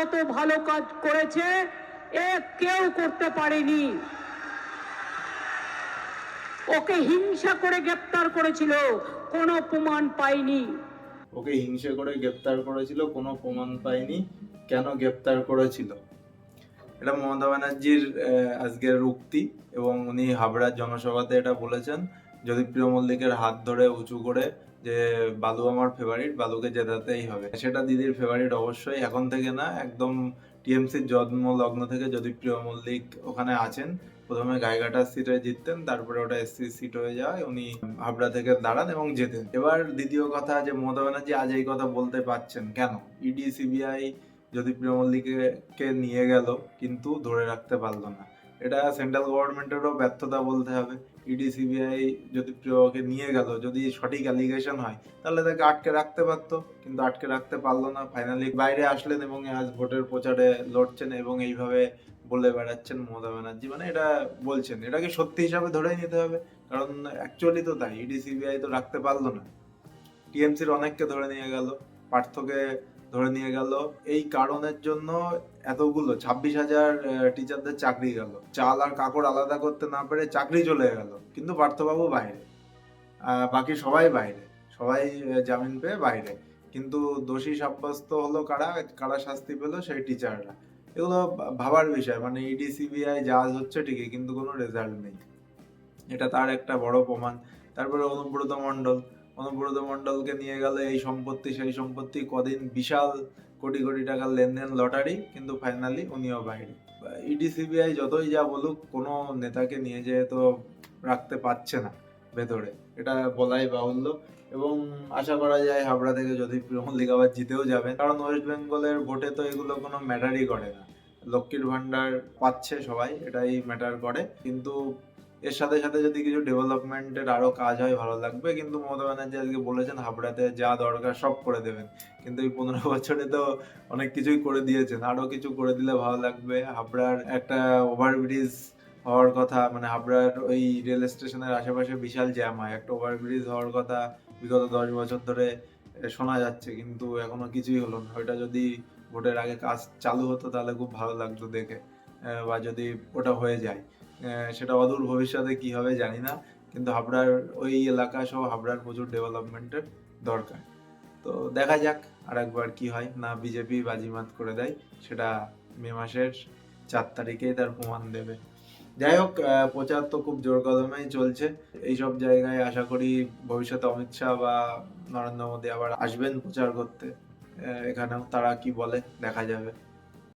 যত ভালো কাজ করেছে এ কেউ করতে পারেনি। ওকে হিংসা করে গ্রেপ্তার করেছিল, কোনো প্রমাণ পাইনি। ওকে হিংসে করে গ্রেপ্তার করেছিল, কোনো প্রমাণ পাইনি। কেন গ্রেপ্তার করেছিল? এটা মমতা ব্যানার্জির আজকের উক্তি, এবং উনি হাবড়ার জনসভাতে এটা বলেছেন। যদি প্রিয় মল্লিকের হাত ধরে উঁচু করে যে বালু আমার ফেভারিট, বালুকে জেতাতেই হবে, সেটা দিদির ফেভারিট অবশ্যই, এখন থেকে না, একদম টিএমসির জন্ম লগ্ন থেকে যদি প্রিয় মল্লিক ওখানে আছেন, প্রথমে গাইঘাটার সিটে জিততেন, তারপরে ওটা এসসি সিট হয়ে যায়, উনি হাবড়া থেকে দাঁড়ান এবং জেতেন। এবার দ্বিতীয় কথা, যে মমতা ব্যানার্জি আজ এই কথা বলতে পারছেন কেন? ইডি সিবিআই যদি প্রিয় মল্লিককে নিয়ে গেল কিন্তু ধরে রাখতে পারলো না, এটা সেন্ট্রাল গভর্নমেন্টেরও ব্যর্থতা বলতে হবে। ইডি সিবিআই যদি প্রিয়কে নিয়ে গেল, যদি সঠিক অ্যালিগেশন হয়, তাহলে তাকে আটকে রাখতে পারতো, কিন্তু আটকে রাখতে পারলো না। ফাইনালি বাইরে আসলেন এবং আজ ভোটের প্রচারে লড়ছেন এবং এইভাবে বলে বেড়াচ্ছেন মমতা ব্যানার্জি, মানে এটা বলছেন, এটাকে সত্যি হিসাবে ধরে নিতে হবে, কারণ অ্যাকচুয়ালি তো তাই, ইডি সিবিআই তো রাখতে পারলো না। টিএমসির অনেককে ধরে নিয়ে গেল, পার্থকে ধরে নিয়ে গেল, এই কারণের জন্য এতগুলো 26,000 টিচারদের চাকরি গেল, চাল আর কাপড় আলাদা করতে না পেরে চাকরি চলে গেল, কিন্তু পার্থবাবু বাইরে, বাকি সবাই বাইরে, সবাই জামিন পেয়ে বাইরে, কিন্তু দোষী সাব্যস্ত হলো কারা, কারা শাস্তি পেলো? সেই টিচাররা। এগুলো ভাবার বিষয়, মানে ইডি সিবিআই জাজ হচ্ছে ঠিকই, কিন্তু কোনো রেজাল্ট নেই, এটা তার একটা বড় প্রমাণ। তারপরে অনুব্রত মণ্ডলকে নিয়ে গেল, এই সম্পত্তি সেই সম্পত্তি, কদিন বিশাল কোটি কোটি টাকার লেনদেন, লটারি, কিন্তু ফাইনালি উনিও বাইরে। ইডি সিবিআই যতই যা বলুক, কোনো নেতাকে নিয়ে যেয়ে তো রাখতে পারছে না ভেতরে, এটা বলাই বাহুল্য। এবং আশা করা যায় হাবড়া থেকে যদি প্রিয় মল্লিক আবার জিতেও যাবেন, কারণ ওয়েস্ট বেঙ্গলের ভোটে তো এগুলো কোনো ম্যাটারই করে না, লক্ষ্মীর ভান্ডার পাচ্ছে সবাই, এটাই ম্যাটার করে। কিন্তু এর সাথে সাথে যদি কিছু ডেভেলপমেন্টের আরো কাজ হয় ভালো লাগবে। কিন্তু মমতা ব্যানার্জি আজকে বলেছেন হাবড়াতে যা দরকার সব করে দেবেন, কিন্তু এই 15 বছরে তো অনেক কিছুই করে দিয়েছেন, আরো কিছু করে দিলে ভালো লাগবে। হাবড়ার একটা ওভারব্রিজ হওয়ার কথা, মানে হাবড়ার ওই রেল স্টেশনের আশেপাশে বিশাল জ্যাম হয়, একটা ওভারব্রিজ হওয়ার কথা বিগত 10 বছর ধরে শোনা যাচ্ছে, কিন্তু এখনো কিছুই হলো না। ওইটা যদি ভোটের আগে কাজ চালু হতো তাহলে খুব ভালো লাগতো দেখে, বা যদি ওটা হয়ে যায়, সেটা অদূর ভবিষ্যতে কি হবে জানি না, কিন্তু হাবড়ার ওই এলাকা সহ হাবড়ার প্রচুর ডেভেলপমেন্টের দরকার। তো দেখা যাক আর একবার কি হয়, না বিজেপি বাজিমাত করে দেয়, সেটা মে মাসের 4 তারিখেই তার প্রমাণ দেবে। যাই হোক, প্রচার তো খুব জোর কদমেই চলছে এইসব জায়গায়। আশা করি ভবিষ্যতে অমিত শাহ বা নরেন্দ্র মোদী আবার আসবেন প্রচার করতে, এখানেও তারা কি বলে দেখা যাবে।